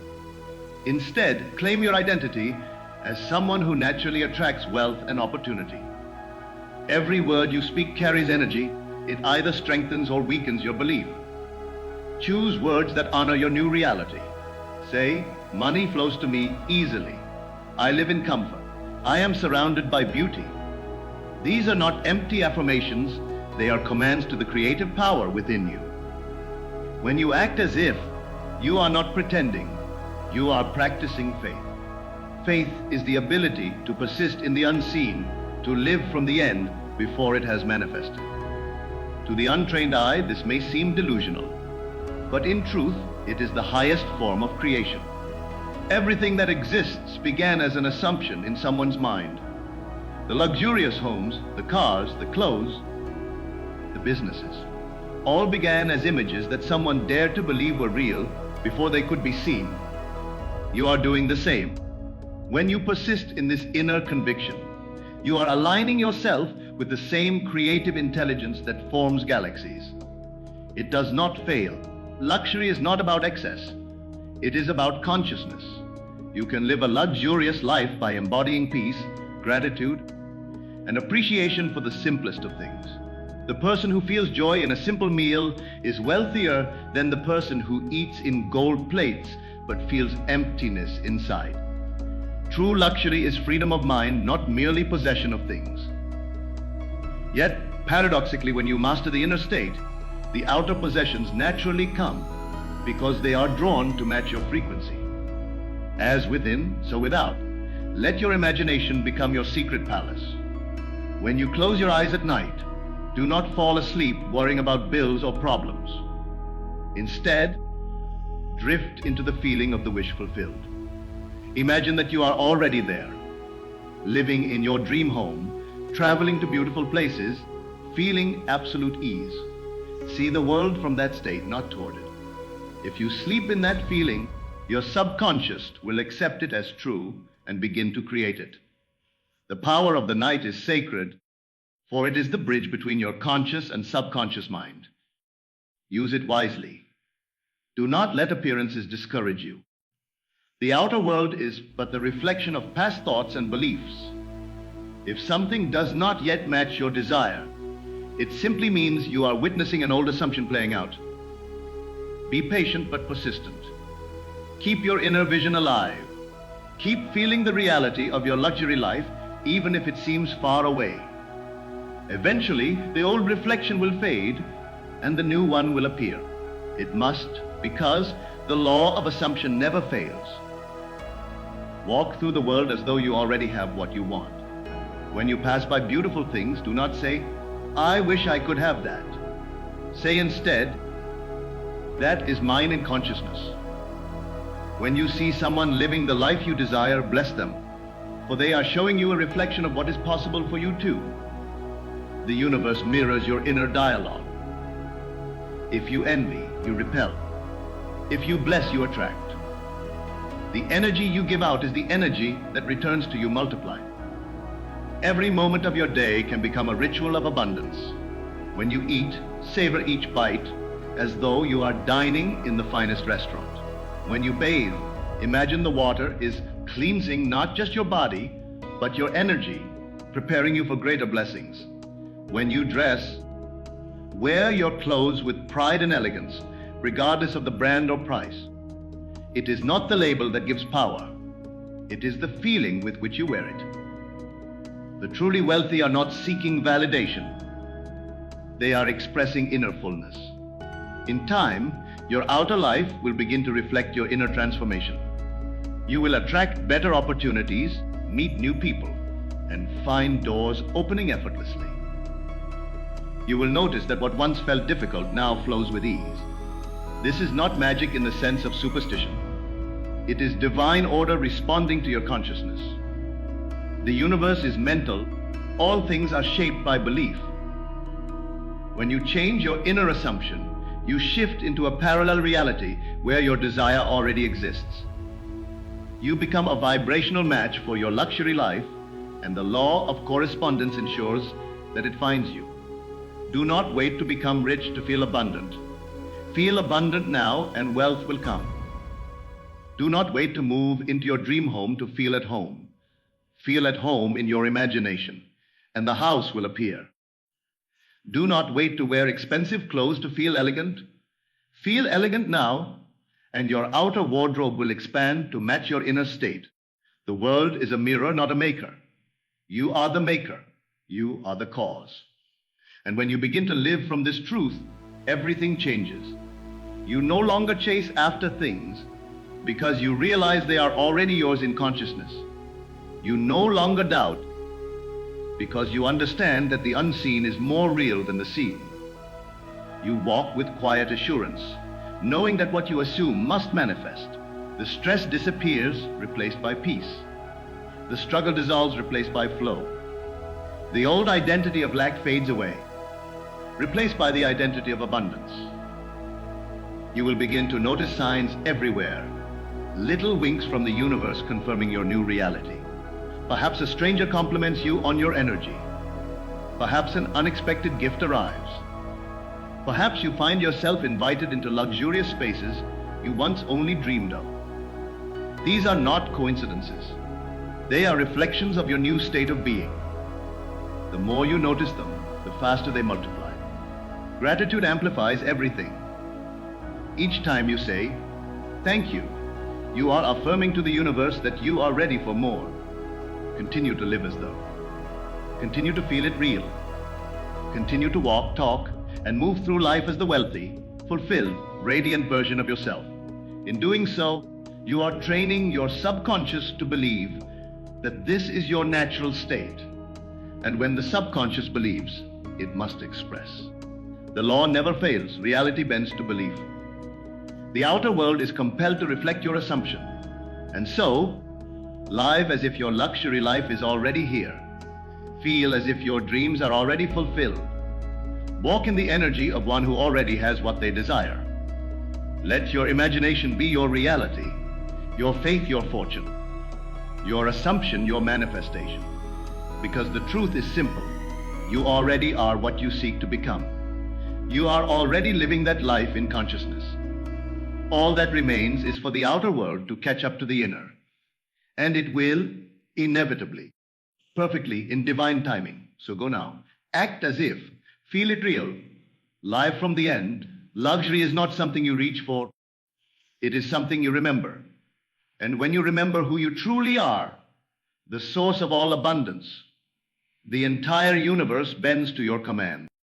Instead, claim your identity as someone who naturally attracts wealth and opportunity. Every word you speak carries energy. It either strengthens or weakens your belief. Choose words that honor your new reality. Say, "Money flows to me easily. I live in comfort. I am surrounded by beauty." These are not empty affirmations. They are commands to the creative power within you. When you act as if, you are not pretending. You are practicing faith. Faith is the ability to persist in the unseen, to live from the end before it has manifested. To the untrained eye, this may seem delusional, but in truth, it is the highest form of creation. Everything that exists began as an assumption in someone's mind. The luxurious homes, the cars, the clothes, the businesses, all began as images that someone dared to believe were real before they could be seen. You are doing the same. When you persist in this inner conviction, you are aligning yourself with the same creative intelligence that forms galaxies. It does not fail. Luxury is not about excess. It is about consciousness. You can live a luxurious life by embodying peace, gratitude, and appreciation for the simplest of things. The person who feels joy in a simple meal is wealthier than the person who eats in gold plates but feels emptiness inside. True luxury is freedom of mind, not merely possession of things. Yet, paradoxically, when you master the inner state, the outer possessions naturally come because they are drawn to match your frequency. As within, so without. Let your imagination become your secret palace. When you close your eyes at night, do not fall asleep worrying about bills or problems. Instead, drift into the feeling of the wish fulfilled. Imagine that you are already there, living in your dream home, traveling to beautiful places, feeling absolute ease. See the world from that state, not toward it. If you sleep in that feeling, your subconscious will accept it as true and begin to create it. The power of the night is sacred, for it is the bridge between your conscious and subconscious mind. Use it wisely. Do not let appearances discourage you. The outer world is but the reflection of past thoughts and beliefs. If something does not yet match your desire, it simply means you are witnessing an old assumption playing out. Be patient but persistent. Keep your inner vision alive. Keep feeling the reality of your luxury life, even if it seems far away. Eventually, the old reflection will fade and the new one will appear. It must, because the law of assumption never fails. Walk through the world as though you already have what you want. When you pass by beautiful things, do not say, "I wish I could have that." Say instead, "That is mine in consciousness." When you see someone living the life you desire, bless them, for they are showing you a reflection of what is possible for you too. The universe mirrors your inner dialogue. If you envy, you repel. If you bless, you attract. The energy you give out is the energy that returns to you multiplied. Every moment of your day can become a ritual of abundance. When you eat, savor each bite as though you are dining in the finest restaurant. When you bathe, imagine the water is cleansing not just your body, but your energy, preparing you for greater blessings. When you dress, wear your clothes with pride and elegance, regardless of the brand or price. It is not the label that gives power. It is the feeling with which you wear it. The truly wealthy are not seeking validation. They are expressing inner fullness. In time, your outer life will begin to reflect your inner transformation. You will attract better opportunities, meet new people, and find doors opening effortlessly. You will notice that what once felt difficult now flows with ease. This is not magic in the sense of superstition. It is divine order responding to your consciousness. The universe is mental. All things are shaped by belief. When you change your inner assumption, you shift into a parallel reality where your desire already exists. You become a vibrational match for your luxury life, and the law of correspondence ensures that it finds you. Do not wait to become rich to feel abundant. Feel abundant now and wealth will come. Do not wait to move into your dream home to feel at home. Feel at home in your imagination, and the house will appear. Do not wait to wear expensive clothes to feel elegant. Feel elegant now, and your outer wardrobe will expand to match your inner state. The world is a mirror, not a maker. You are the maker. You are the cause. And when you begin to live from this truth, everything changes. You no longer chase after things because you realize they are already yours in consciousness. You no longer doubt because you understand that the unseen is more real than the seen. You walk with quiet assurance, knowing that what you assume must manifest. The stress disappears, replaced by peace. The struggle dissolves, replaced by flow. The old identity of lack fades away, replaced by the identity of abundance. You will begin to notice signs everywhere, little winks from the universe confirming your new reality. Perhaps a stranger compliments you on your energy. Perhaps an unexpected gift arrives. Perhaps you find yourself invited into luxurious spaces you once only dreamed of. These are not coincidences. They are reflections of your new state of being. The more you notice them, the faster they multiply. Gratitude amplifies everything. Each time you say, "Thank you," you are affirming to the universe that you are ready for more. Continue to live as though. Continue to feel it real. Continue to walk, talk, and move through life as the wealthy, fulfilled, radiant version of yourself. In doing so, you are training your subconscious to believe that this is your natural state. And when the subconscious believes, it must express. The law never fails. Reality bends to belief. The outer world is compelled to reflect your assumption. And so, live as if your luxury life is already here. Feel as if your dreams are already fulfilled. Walk in the energy of one who already has what they desire. Let your imagination be your reality, your faith your fortune, your assumption your manifestation. Because the truth is simple. You already are what you seek to become. You are already living that life in consciousness. All that remains is for the outer world to catch up to the inner. And it will, inevitably, perfectly in divine timing. So go now. Act as if. Feel it real. Live from the end. Luxury is not something you reach for. It is something you remember. And when you remember who you truly are, the source of all abundance, the entire universe bends to your command.